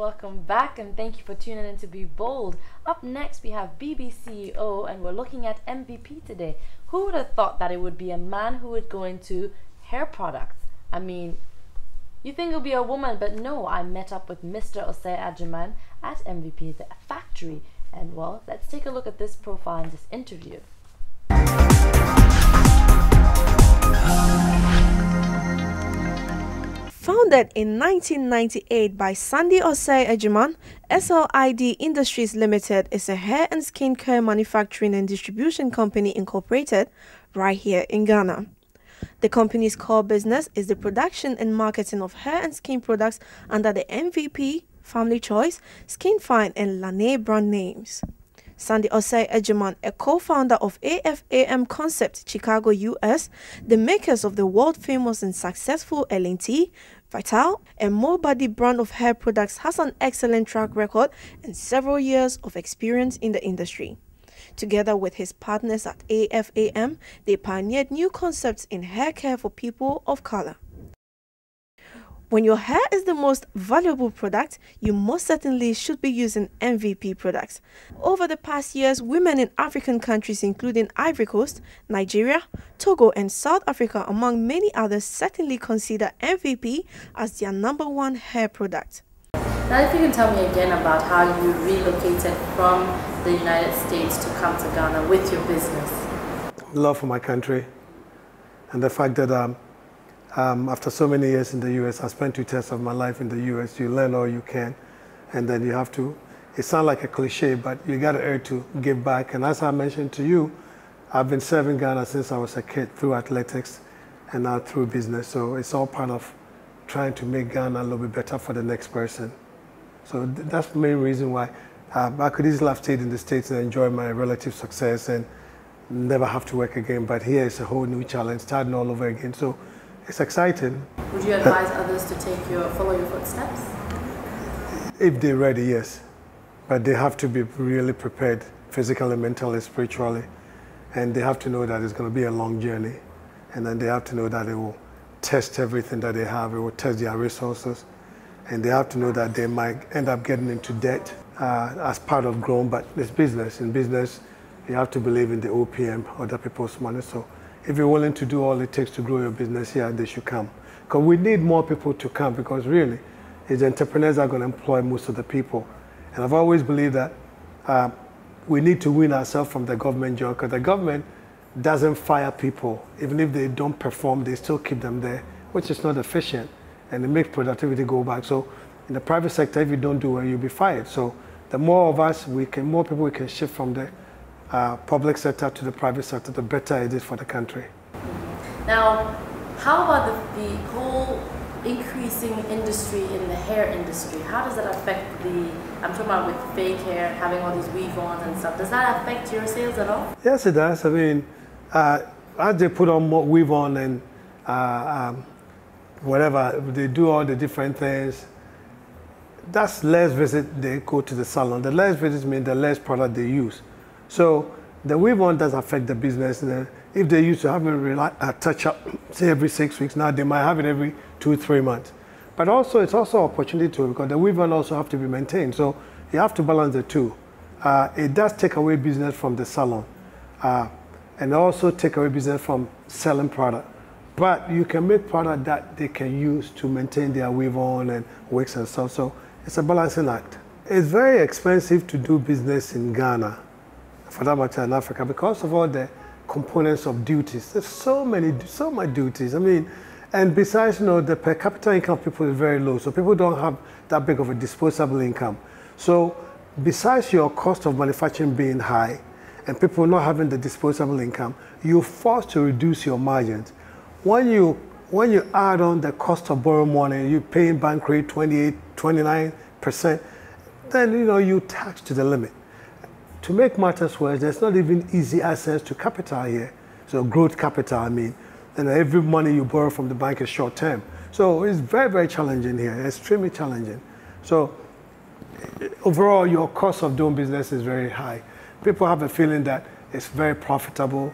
welcome back and thank you for tuning in to Be Bold. Up next we have BBCEO and we're looking at MVP today. Who would have thought that it would be a man who would go into hair products? I mean, you think it would be a woman, but no, I met up with Mr. Osei Agyemang at MVP, the factory. And well, let's take a look at this profile in this interview. Founded in 1998 by Sandy Osei Agyemang, SLID Industries Limited is a hair and skincare manufacturing and distribution company incorporated right here in Ghana. The company's core business is the production and marketing of hair and skin products under the MVP, Family Choice, Skin Fine and Laneige brand names. Sandy Osei Agyemang, a co-founder of AFAM Concept Chicago, US, the makers of the world-famous and successful L&T, Vital, and MoBody brand of hair products, has an excellent track record and several years of experience in the industry. Together with his partners at AFAM, they pioneered new concepts in hair care for people of color. When your hair is the most valuable product, you most certainly should be using MVP products. Over the past years, women in African countries including Ivory Coast, Nigeria, Togo and South Africa, among many others, certainly consider MVP as their #1 hair product. Now if you can tell me again about how you relocated from the United States to come to Ghana with your business. Love for my country and the fact that after so many years in the US, I spent 2/3 of my life in the US. You learn all you can, and then you have to, it sounds like a cliche, but you got to earn to give back. And as I mentioned to you, I've been serving Ghana since I was a kid through athletics and now through business. So it's all part of trying to make Ghana a little bit better for the next person. So that's the main reason why I could easily have stayed in the States and enjoy my relative success and never have to work again. But here it's a whole new challenge, starting all over again. So it's exciting. Would you advise others to follow your footsteps? If they're ready, yes. But they have to be really prepared, physically, mentally, spiritually. And they have to know that it's going to be a long journey. And then they have to know that it will test everything that they have. It will test their resources. And they have to know that they might end up getting into debt as part of growing. But it's business. In business, you have to believe in the OPM, other people's money. So if you're willing to do all it takes to grow your business here, they should come. Because we need more people to come, because really, it's the entrepreneurs that are going to employ most of the people. And I've always believed that we need to win ourselves from the government job, because the government doesn't fire people. Even if they don't perform, they still keep them there, which is not efficient, and it makes productivity go back. So in the private sector, if you don't do well, you'll be fired. So the more of us, more people we can shift from the public sector to the private sector, the better it is for the country. Now, how about the whole increasing industry in the hair industry? How does that affect I'm talking about with fake hair, having all these weave-ons and stuff. Does that affect your sales at all? Yes, it does. I mean, as they put on more weave-on and whatever, they do all the different things, that's less visit they go to the salon. The less visits mean the less product they use. So the weave-on does affect the business. If they used to have a touch-up, say every 6 weeks, now they might have it every 2-3 months. But also, it's also an opportunity too, because the weave-on also have to be maintained. So you have to balance the two. It does take away business from the salon, and also take away business from selling product. But you can make product that they can use to maintain their weave-on and wigs and stuff. So it's a balancing act. It's very expensive to do business in Ghana, for that matter in Africa, because of all the components of duties. There's so much duties. I mean, and besides, the per capita income of people is very low, so people don't have that big of a disposable income. So besides your cost of manufacturing being high and people not having the disposable income, you're forced to reduce your margins. When you add on the cost of borrowing money, you're paying bank rate 28, 29%, then you tax to the limit. To make matters worse, there's not even easy access to capital here. So growth capital, I mean. And every money you borrow from the bank is short term. So it's very, very challenging here, extremely challenging. So overall, your cost of doing business is very high. People have a feeling that it's very profitable.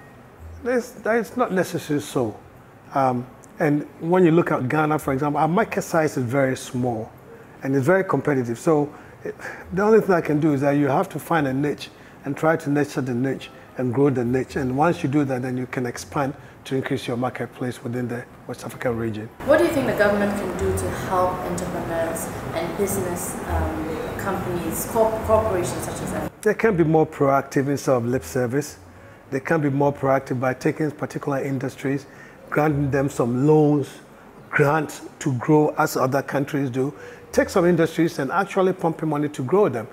It's not necessarily so. And when you look at Ghana, for example, our market size is very small. and it's very competitive. So the only thing I can do is that you have to find a niche and try to nurture the niche and grow the niche. And once you do that, then you can expand to increase your marketplace within the West African region. What do you think the government can do to help entrepreneurs and business companies, corporations such as that? They can be more proactive instead of lip service. They can be more proactive by taking particular industries, granting them some loans, grants to grow as other countries do. Take some industries and actually pump in money to grow them.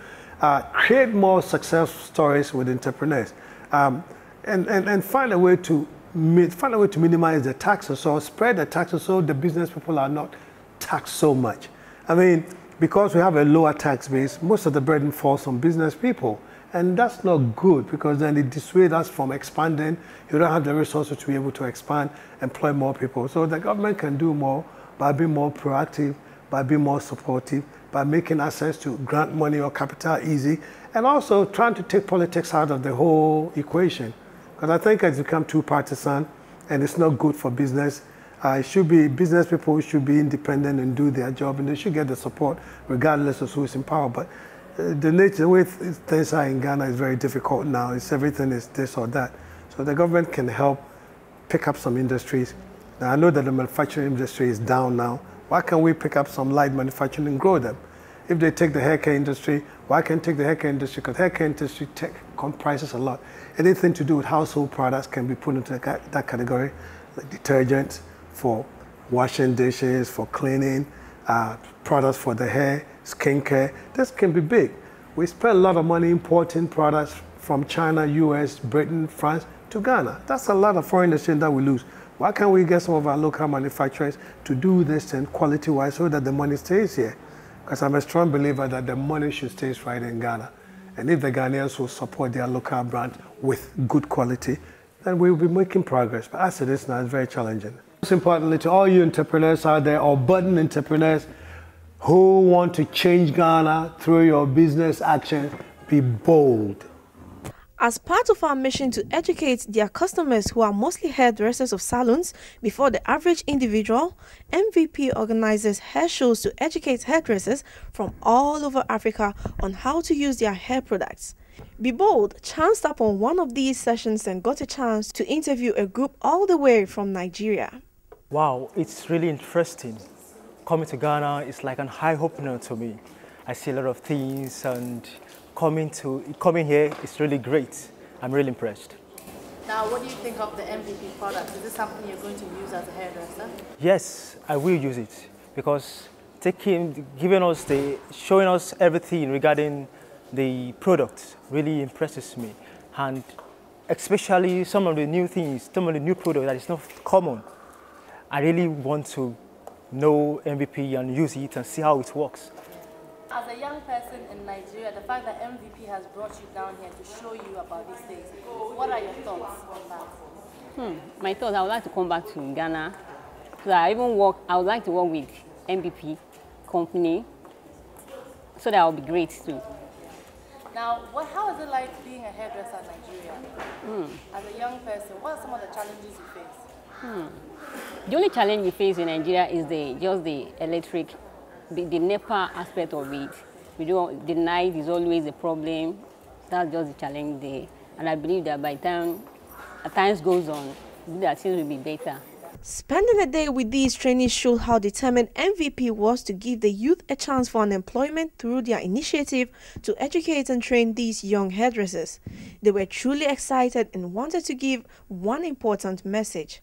Create more success stories with entrepreneurs. And find a way to minimize the taxes, or spread the taxes so the business people are not taxed so much. I mean, because we have a lower tax base, most of the burden falls on business people. And that's not good, because then it dissuades us from expanding. You don't have the resources to be able to expand, employ more people. So the government can do more by being more proactive, by being more supportive, by making access to grant money or capital easy, and also trying to take politics out of the whole equation. Because I think it's become too partisan, and it's not good for business. It should be, business people should be independent and do their job, and they should get the support regardless of who is in power. But the way things are in Ghana is very difficult now. Everything is this or that. So the government can help pick up some industries. Now I know that the manufacturing industry is down now. Why can't we pick up some light manufacturing and grow them? If they take the haircare industry, why can't take the haircare industry? Because haircare industry comprises a lot. Anything to do with household products can be put into that category, like detergents for washing dishes, for cleaning, products for the hair, skincare. This can be big. We spend a lot of money importing products from China, US, Britain, France to Ghana. That's a lot of foreign exchange that we lose. Why can't we get some of our local manufacturers to do this and quality-wise so that the money stays here? Because I'm a strong believer that the money should stay right in Ghana. And if the Ghanaians will support their local brand with good quality, then we'll be making progress. But as it is now, it's very challenging. Most importantly, to all you entrepreneurs out there, or budding entrepreneurs who want to change Ghana through your business actions, be bold. As part of our mission to educate their customers, who are mostly hairdressers of salons, before the average individual, MVP organizes hair shows to educate hairdressers from all over Africa on how to use their hair products. Be Bold chanced up on one of these sessions and got a chance to interview a group all the way from Nigeria. Wow, it's really interesting. Coming to Ghana is like an eye-opener to me. I see a lot of things, and coming here is really great. I'm really impressed. Now, what do you think of the MVP product? Is this something you're going to use as a hairdresser? Yes, I will use it, because showing us everything regarding the product really impresses me, and especially some of the new things, some of the new products that is not common. I really want to know MVP and use it and see how it works. As a young person in Nigeria, the fact that MVP has brought you down here to show you about these things, what are your thoughts on that? My thoughts, I would like to come back to Ghana. So I would like to work with MVP company, so that would be great too. Now, how is it like being a hairdresser in Nigeria? As a young person, what are some of the challenges you face? The only challenge we face in Nigeria is just the electric, the NEPA aspect of it. The night is always a problem. That's just the challenge there. And I believe that by the time times goes on, that things will be better. Spending a day with these trainees showed how determined MVP was to give the youth a chance for unemployment through their initiative to educate and train these young hairdressers. They were truly excited and wanted to give one important message.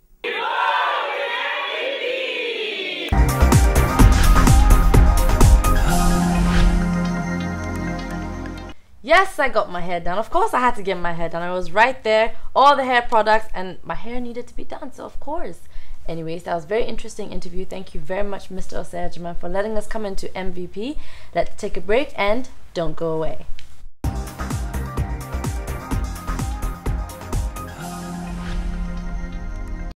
Yes, I got my hair done. Of course I had to get my hair done. I was right there, all the hair products, and my hair needed to be done, so of course. Anyways, that was a very interesting interview. Thank you very much, Mr. Osei Agyemang, for letting us come into MVP. Let's take a break and don't go away.